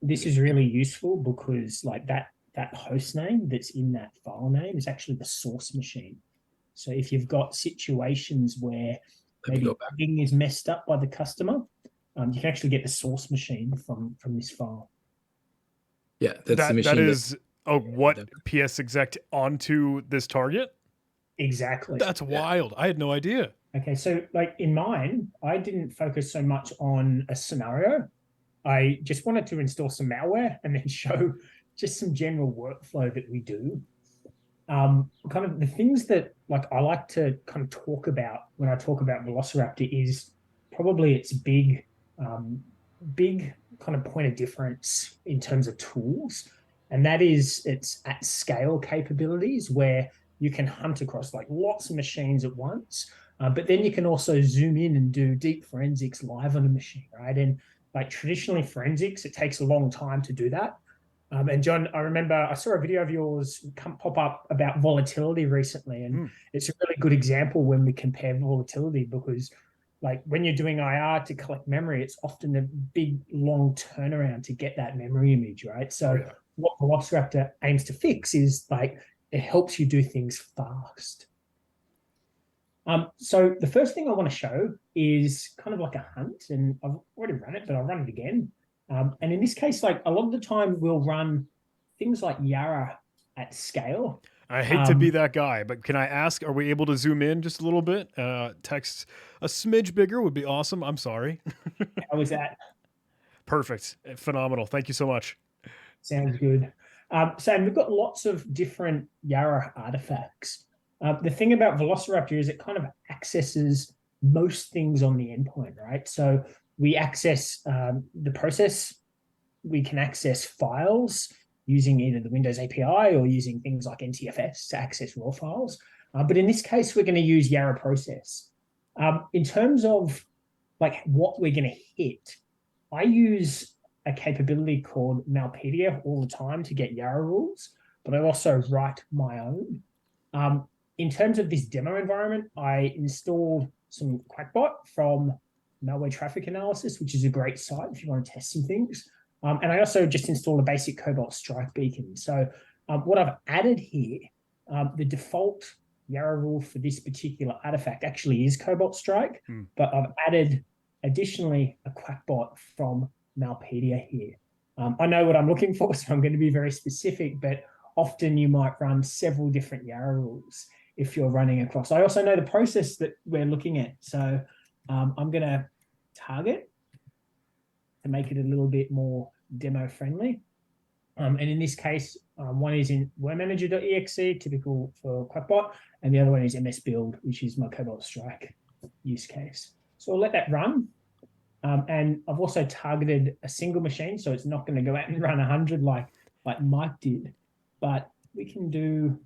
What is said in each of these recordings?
this is really useful because like that host name that's in that file name is actually the source machine. So if you've got situations where maybe thing is messed up by the customer, you can actually get the source machine from this file. Yeah, that's the machine. That is what PS exec onto this target? Exactly. That's wild. I had no idea. Okay, so like in mine, I didn't focus so much on a scenario. I just wanted to install some malware and then show just some general workflow that we do. Kind of the things that like I like to kind of talk about when I talk about Velociraptor is probably its big kind of point of difference in terms of tools, and that is its at scale capabilities where you can hunt across like lots of machines at once, but then you can also zoom in and do deep forensics live on a machine, right? And like traditionally forensics, it takes a long time to do that. And John, I remember I saw a video of yours pop up about volatility recently, and it's a really good example when we compare volatility because like when you're doing IR to collect memory, it's often a big, long turnaround to get that memory image, right? So what Velociraptor aims to fix is like it helps you do things fast. So the first thing I want to show is kind of like a hunt, and I've already run it, but I'll run it again. And in this case, like a lot of the time we'll run things like YARA at scale. I hate to be that guy, but can I ask, are we able to zoom in just a little bit? Text a smidge bigger would be awesome. I'm sorry. How is that? Perfect. Phenomenal. Thank you so much. Sounds good. So we've got lots of different YARA artifacts. The thing about Velociraptor is it kind of accesses most things on the endpoint, right? So we access the process. We can access files using either the Windows API or using things like NTFS to access raw files. But in this case, we're going to use YARA process. In terms of like what we're going to hit, I use a capability called Malpedia all the time to get YARA rules, but I also write my own. In terms of this demo environment, I installed some Quackbot from Malware Traffic Analysis, which is a great site if you want to test some things. And I also just installed a basic Cobalt Strike beacon. So what I've added here, the default YARA rule for this particular artifact actually is Cobalt Strike, but I've added additionally a Quackbot from Malpedia here. I know what I'm looking for, so I'm going to be very specific, but often you might run several different YARA rules if you're running across. I also know the process that we're looking at. So I'm going to target to make it a little bit more demo friendly. And in this case, one is in wormmanager.exe, typical for Quackbot, and the other one is msbuild, which is my Cobalt Strike use case. So I'll let that run. And I've also targeted a single machine, so it's not going to go out and run 100 like Mike did, but we can do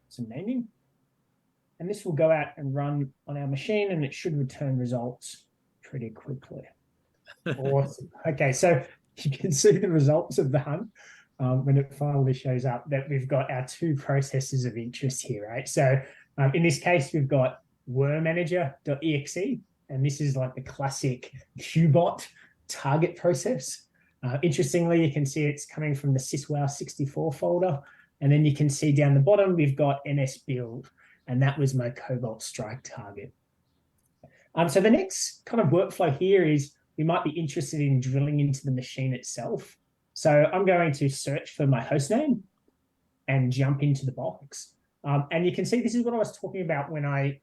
some naming. And this will go out and run on our machine, and it should return results pretty quickly. Awesome. Okay, so you can see the results of the hunt when it finally shows up that we've got our two processes of interest here, right? So in this case, we've got wormmanager.exe, and this is like the classic Qbot target process. Interestingly, you can see it's coming from the syswow64 folder, and then you can see down the bottom, we've got msbuild, and that was my Cobalt Strike target. So the next kind of workflow here is we might be interested in drilling into the machine itself. So I'm going to search for my hostname and jump into the box. And you can see this is what I was talking about when I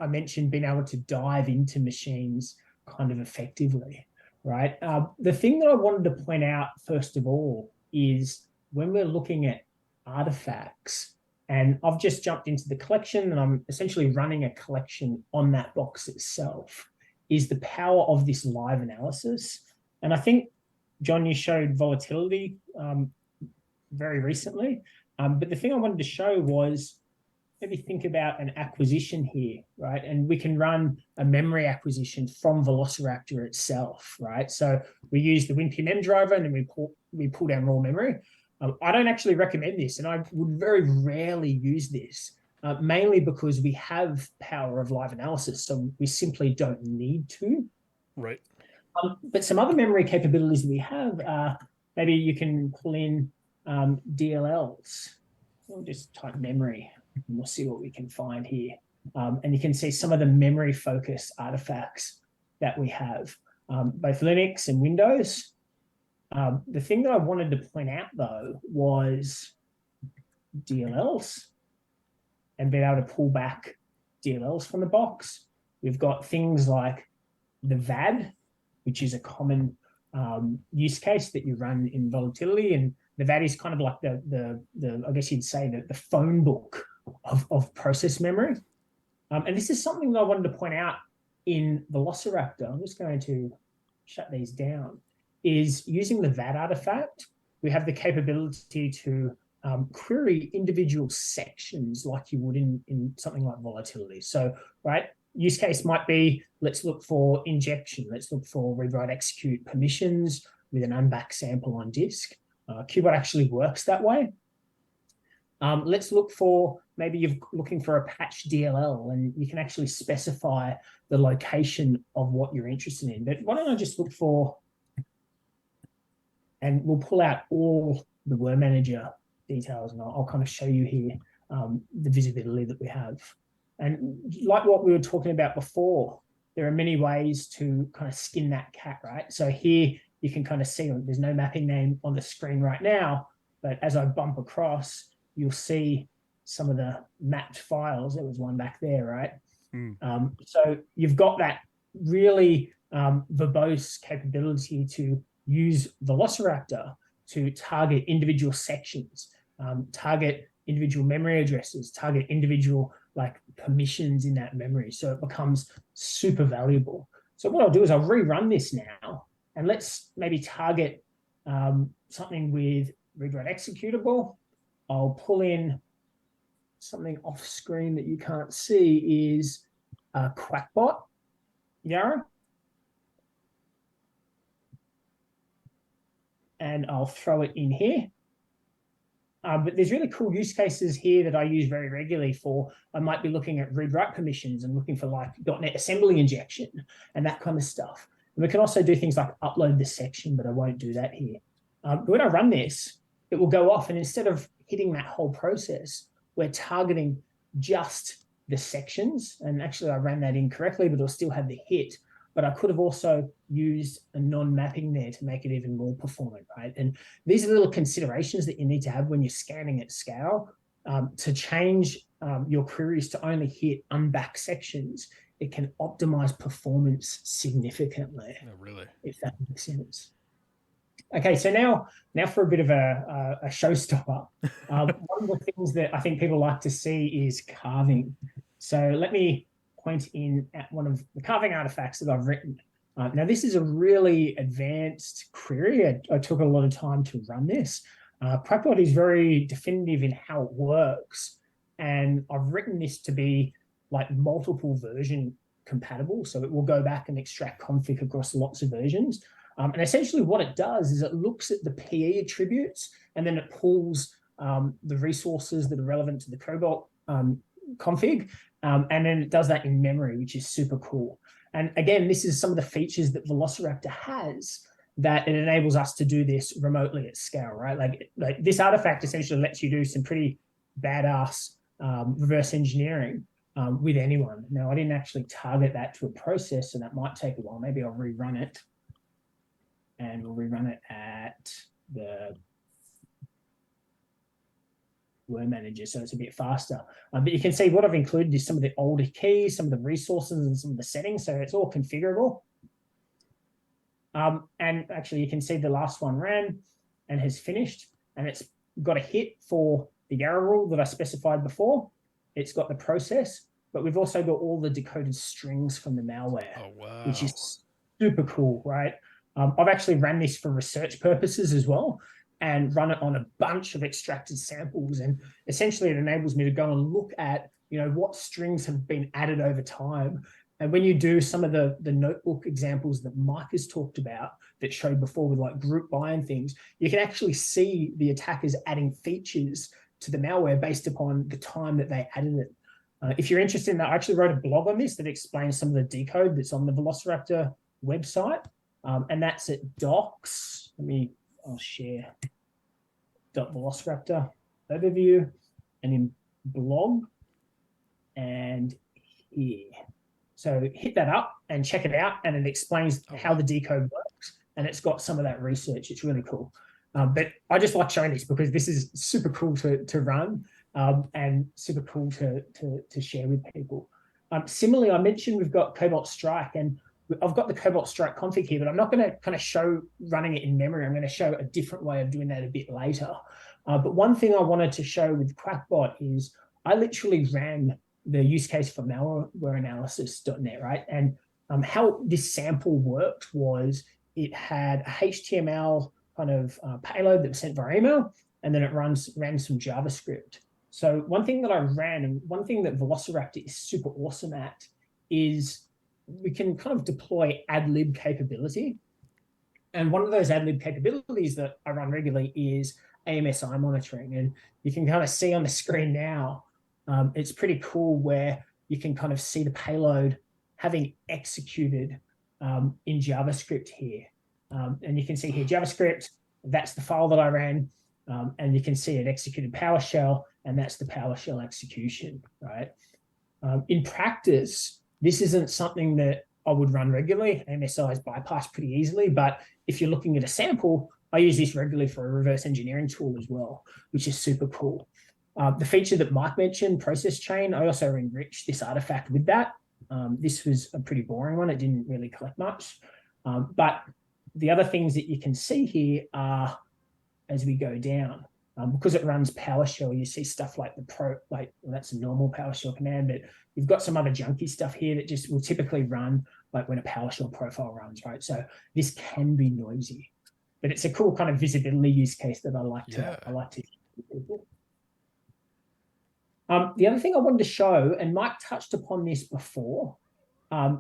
mentioned being able to dive into machines kind of effectively, right? The thing that I wanted to point out first of all is when we're looking at artifacts, and I've just jumped into the collection and I'm essentially running a collection on that box itself, is the power of this live analysis. And I think, John, you showed volatility very recently. But the thing I wanted to show was maybe think about an acquisition here, right? And we can run a memory acquisition from Velociraptor itself, right? So we use the WinPM driver and then we pull down raw memory. I don't actually recommend this, and I would very rarely use this, mainly because we have power of live analysis, so we simply don't need to. Right. But some other memory capabilities that we have, maybe you can pull in DLLs. We'll just type memory and we'll see what we can find here. And you can see some of the memory focused artifacts that we have, both Linux and Windows. The thing that I wanted to point out though was DLLs and being able to pull back DLLs from the box. We've got things like the VAD, which is a common use case that you run in volatility, and the VAD is kind of like the I guess you'd say the phone book of process memory. And this is something that I wanted to point out in Velociraptor. I'm just going to shut these down. Is using the VAD artifact, we have the capability to query individual sections like you would in something like volatility. So, right, use case might be, let's look for injection. Let's look for read, write, execute permissions with an unback sample on disk. Qbot actually works that way. Let's look for, maybe you're looking for a patch DLL and you can actually specify the location of what you're interested in. But why don't I just look for, and we'll pull out all the WAR manager details, and I'll kind of show you here the visibility that we have. And like what we were talking about before, there are many ways to kind of skin that cat, right? So here you can kind of see there's no mapping name on the screen right now, but as I bump across, you'll see some of the mapped files. There was one back there, right? So you've got that really verbose capability to use Velociraptor to target individual sections, target individual memory addresses, target individual like permissions in that memory. So it becomes super valuable. So what I'll do is I'll rerun this now, and let's maybe target something with read write executable. I'll pull in something off screen that you can't see is Quackbot, YARA. And I'll throw it in here. But there's really cool use cases here that I use very regularly for. I might be looking at read-write permissions and looking for like .NET assembly injection and that kind of stuff. And we can also do things like upload the section, but I won't do that here. But when I run this, it will go off, and instead of hitting that whole process, we're targeting just the sections. And actually I ran that incorrectly, but it'll still have the hit. But I could have also used a non-mapping there to make it even more performant, right? And these are little considerations that you need to have when you're scanning at scale to change your queries to only hit unback sections. It can optimize performance significantly. Oh, really? If that makes sense. Okay, so now for a bit of a showstopper. One of the things that I think people like to see is carving. So let me point in at one of the carving artifacts that I've written. Now, this is a really advanced query. I took a lot of time to run this. Quackbot is very definitive in how it works. And I've written this to be like multiple version compatible. So it will go back and extract config across lots of versions. And essentially what it does is it looks at the PE attributes and then it pulls the resources that are relevant to the Cobalt config. And then it does that in memory, which is super cool. And again, this is some of the features that Velociraptor has that it enables us to do this remotely at scale, right? Like this artifact essentially lets you do some pretty badass reverse engineering with anyone. Now, I didn't actually target that to a process, so that might take a while. Maybe I'll rerun it. And we'll rerun it at the WAR manager, so it's a bit faster. But you can see what I've included is some of the older keys, some of the resources, and some of the settings, so it's all configurable. And actually, you can see the last one ran and has finished, and it's got a hit for the YARA rule that I specified before. It's got the process, but we've also got all the decoded strings from the malware, which is super cool, right? I've actually ran this for research purposes as well and run it on a bunch of extracted samples. And essentially it enables me to go and look at, you know, what strings have been added over time. And when you do some of the notebook examples that Mike has talked about that showed before with like group by and things, you can actually see the attackers adding features to the malware based upon the time that they added it. If you're interested in that, I actually wrote a blog on this that explains some of the decode that's on the Velociraptor website, and that's at docs. I'll share .velociraptor overview, and in blog, and here. So hit that up and check it out, and it explains how the decode works, and it's got some of that research. It's really cool. But I just like showing this because this is super cool to run, and super cool to share with people. Similarly, I mentioned we've got Cobalt Strike, and I've got the Cobalt Strike config here, but I'm not going to kind of show running it in memory. I'm going to show a different way of doing that a bit later. But one thing I wanted to show with Quackbot is I literally ran the use case for malware analysis.net, right? And how this sample worked was it had a HTML kind of payload that was sent via email, and then it ran some JavaScript. So one thing that I ran, and one thing that Velociraptor is super awesome at, is we can kind of deploy ad-lib capability. And one of those ad-lib capabilities that I run regularly is AMSI monitoring. And you can kind of see on the screen now, it's pretty cool where you can kind of see the payload having executed in JavaScript here. And you can see here JavaScript, that's the file that I ran. And you can see it executed PowerShell, and that's the PowerShell execution, right? In practice, this isn't something that I would run regularly. AMSI is bypassed pretty easily, but if you're looking at a sample, I use this regularly for a reverse engineering tool as well, which is super cool. The feature that Mike mentioned, process chain, I also enriched this artifact with that. This was a pretty boring one. It didn't really collect much. But the other things that you can see here are, as we go down, because it runs PowerShell, you see stuff like that's a normal PowerShell command, but you've got some other junky stuff here that just will typically run like when a PowerShell profile runs, right? So this can be noisy, but it's a cool kind of visibility use case that I like to share with people. The other thing I wanted to show, and Mike touched upon this before,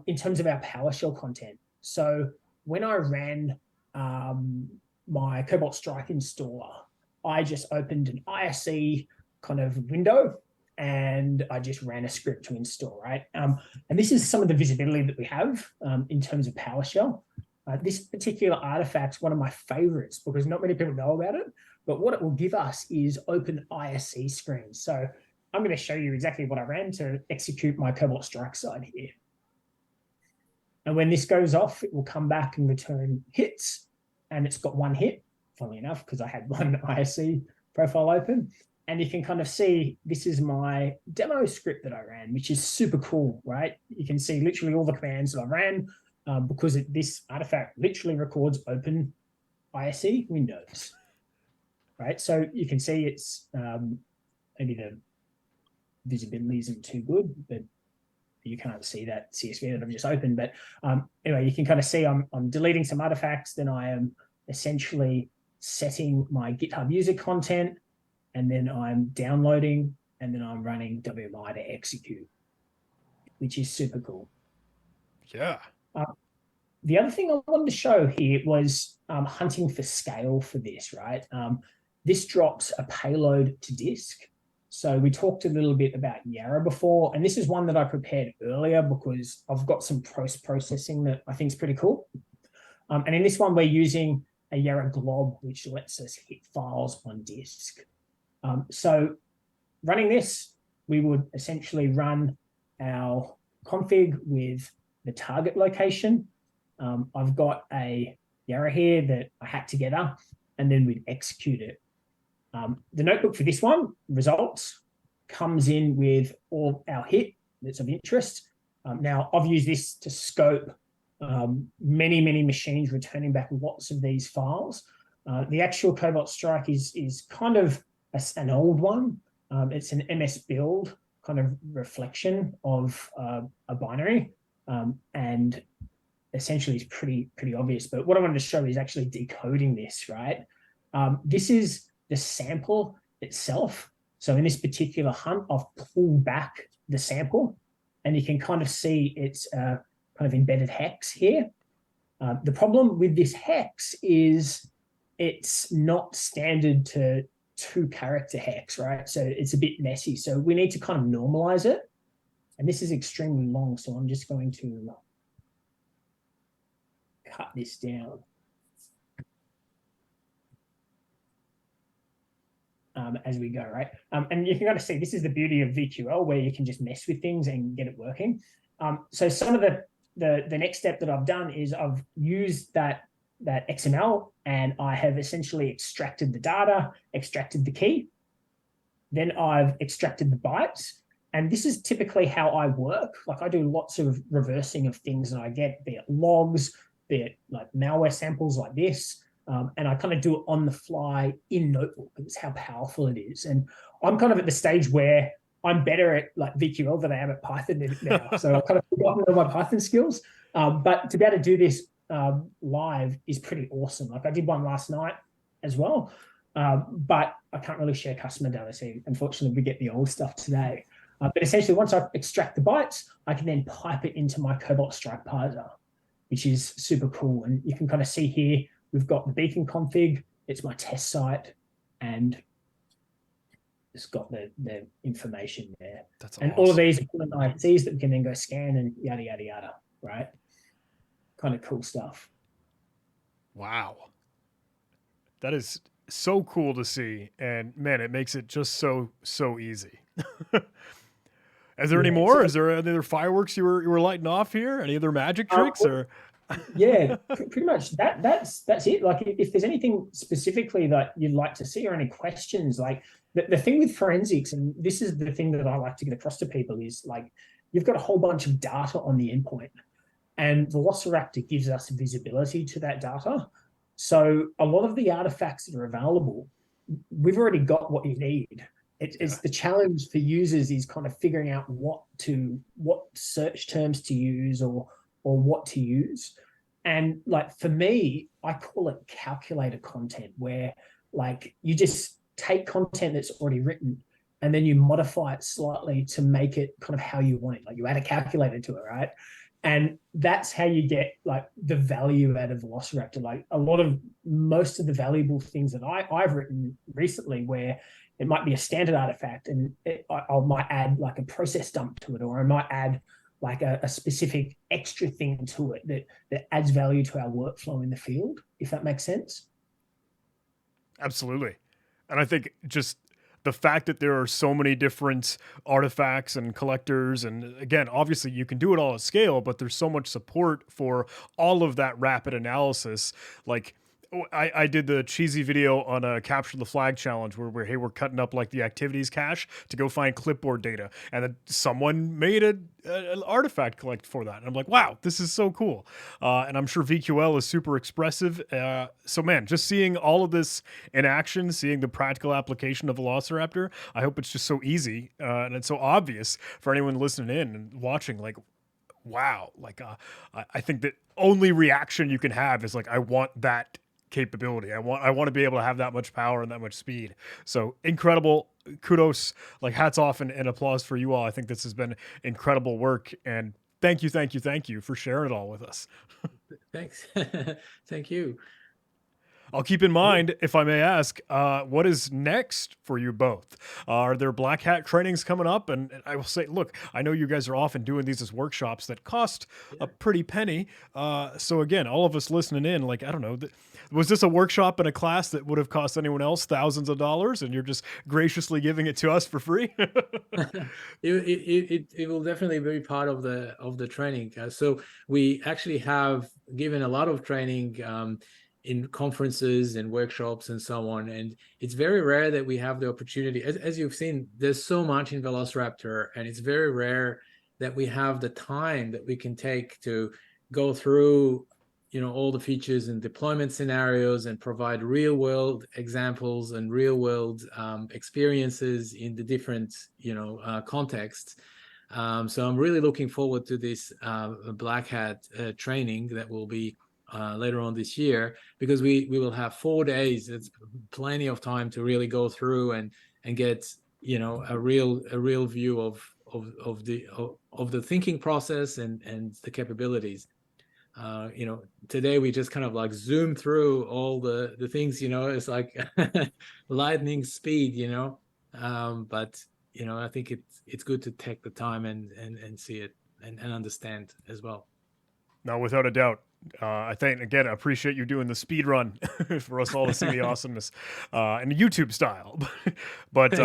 in terms of our PowerShell content. So when I ran my Cobalt Strike installer, I just opened an ISE kind of window, and I just ran a script to install, right? And this is some of the visibility that we have in terms of PowerShell. This particular artifact's one of my favorites because not many people know about it, but what it will give us is open ISE screens. So I'm going to show you exactly what I ran to execute my Cobalt Strike side here. And when this goes off, it will come back and return hits, and it's got one hit, funnily enough, because I had one ISE profile open. And you can kind of see this is my demo script that I ran, which is super cool, right? You can see literally all the commands that I ran because this artifact literally records open ISE windows, right? So you can see it's maybe the visibility isn't too good, but you can't see that CSV that I've just opened. But anyway, you can kind of see I'm deleting some artifacts, then I am essentially setting my GitHub user content, and then I'm downloading, and then I'm running WMI to execute, which is super cool. Yeah. The other thing I wanted to show here was hunting for scale for this, right? This drops a payload to disk. So we talked a little bit about YARA before, and this is one that I prepared earlier because I've got some post-processing that I think is pretty cool. And in this one, we're using a YARA glob, which lets us hit files on disk. So running this, we would essentially run our config with the target location. I've got a YARA here that I hacked together, and then we'd execute it. The notebook for this one, results, comes in with all our hit that's of interest. Now, I've used this to scope many machines, returning back lots of these files. The actual Cobalt Strike is kind of an old one. It's an MS build kind of reflection of a binary, and essentially it's pretty obvious. But what I wanted to show is actually decoding this, right? This is the sample itself. So in this particular hunt, I've pulled back the sample, and you can kind of see it's kind of embedded hex here. The problem with this hex is it's not standard to 2-character hex, right? So it's a bit messy. So we need to kind of normalize it. And this is extremely long, so I'm just going to cut this down. As we go, right? And you can kind of see this is the beauty of VQL, where you can just mess with things and get it working. So some of the next step that I've done is I've used that XML, and I have essentially extracted the data, extracted the key. Then I've extracted the bytes. And this is typically how I work. Like, I do lots of reversing of things, and I get, be it logs, be it like malware samples like this. And I kind of do it on the fly in Notebook. It's how powerful it is. And I'm kind of at the stage where I'm better at like VQL than I am at Python now. So I've kind of forgotten all my Python skills. But to be able to do this live is pretty awesome. Like, I did one last night as well. But I can't really share customer data. So unfortunately, we get the old stuff today. But essentially, once I extract the bytes, I can then pipe it into my Cobalt Strike parser, which is super cool. And you can kind of see here, we've got the beacon config. It's my test site, and it's got the information there. That's and awesome. all of these are ICs that we can then go scan and yada, yada, yada, right? Kind of cool stuff. Wow. That is so cool to see. And man, it makes it just so easy. Is there any more? Is there any other fireworks you were lighting off here? Any other magic tricks or? Yeah, pretty much that's it. Like, if there's anything specifically that you'd like to see or any questions, like the thing with forensics, and this is the thing that I like to get across to people, is like, you've got a whole bunch of data on the endpoint, and Velociraptor gives us visibility to that data. So a lot of the artifacts that are available, we've already got what you need. It's the challenge for users is kind of figuring out what search terms to use or what to use. And like, for me, I call it calculator content, where like you just take content that's already written and then you modify it slightly to make it kind of how you want it. Like, you add a calculator to it, right? And that's how you get like the value out of Velociraptor. Like, most of the valuable things that I've written recently, where it might be a standard artifact, and I might add like a process dump to it, or I might add like a specific extra thing to it that adds value to our workflow in the field, if that makes sense. Absolutely. And I think just the fact that there are so many different artifacts and collectors, and again, obviously you can do it all at scale, but there's so much support for all of that rapid analysis. Like, I did the cheesy video on a capture the flag challenge where we're cutting up like the activities cache to go find clipboard data, and then someone made an artifact collect for that, and I'm like, wow, this is so cool. And I'm sure VQL is super expressive. So man, just seeing all of this in action, seeing the practical application of Velociraptor, I hope it's just so easy and it's so obvious for anyone listening in and watching. Like, wow, like I think that only reaction you can have is like, I want that capability. I want to be able to have that much power and that much speed. So incredible. Kudos, like hats off and applause for you all. I think this has been incredible work, and thank you for sharing it all with us. Thanks. Thank you. I'll keep in mind, if I may ask, what is next for you both? Are there Black Hat trainings coming up? And I will say, look, I know you guys are often doing these as workshops that cost a pretty penny. So again, all of us listening in, like, I don't know, was this a workshop and a class that would have cost anyone else thousands of dollars, and you're just graciously giving it to us for free? It will definitely be part of the training. So we actually have given a lot of training in conferences and workshops and so on. And it's very rare that we have the opportunity, as you've seen, there's so much in Velociraptor, and it's very rare that we have the time that we can take to go through, all the features and deployment scenarios and provide real world examples and real world experiences in the different, contexts. So I'm really looking forward to this Black Hat training that will be later on this year, because we will have 4 days. It's plenty of time to really go through and get a real view of the thinking process and the capabilities. Today we just kind of like zoom through all the things. It's like lightning speed. But I think it's good to take the time and see it and understand as well. No, without a doubt. I think again, I appreciate you doing the speed run for us all to see the awesomeness in the YouTube style. But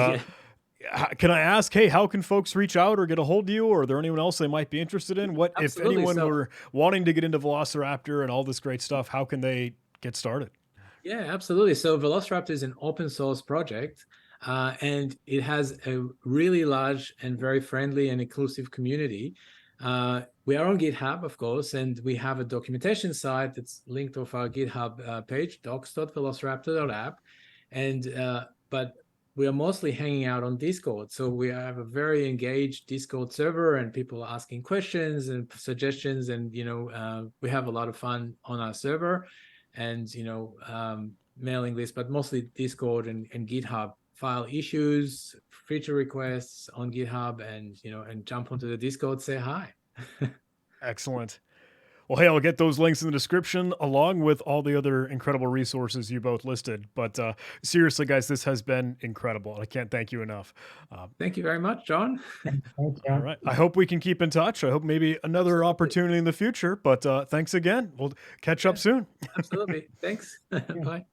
Yeah, can I ask, hey, how can folks reach out or get a hold of you? Or are there anyone else they might be interested in? What if absolutely. anyone So were wanting to get into Velociraptor and all this great stuff? How can they get started? yeah, absolutely. So Velociraptor is an open source project, and it has a really large and very friendly and inclusive community. We are on GitHub, of course, and we have a documentation site that's linked off our GitHub page, docs.velociraptor.app. And but we are mostly hanging out on Discord. So we have a very engaged Discord server, and people are asking questions and suggestions, and we have a lot of fun on our server. And mailing list, but mostly Discord and GitHub. File issues, feature requests on GitHub, and jump onto the Discord, say hi. Excellent. Well, hey, I'll get those links in the description along with all the other incredible resources you both listed. But seriously, guys, this has been incredible. I can't thank you enough. Thank you very much, John. Thanks, All John. right. I hope we can keep in touch. I hope maybe another opportunity in the future. But thanks again. We'll catch up soon. Absolutely. Thanks. Bye.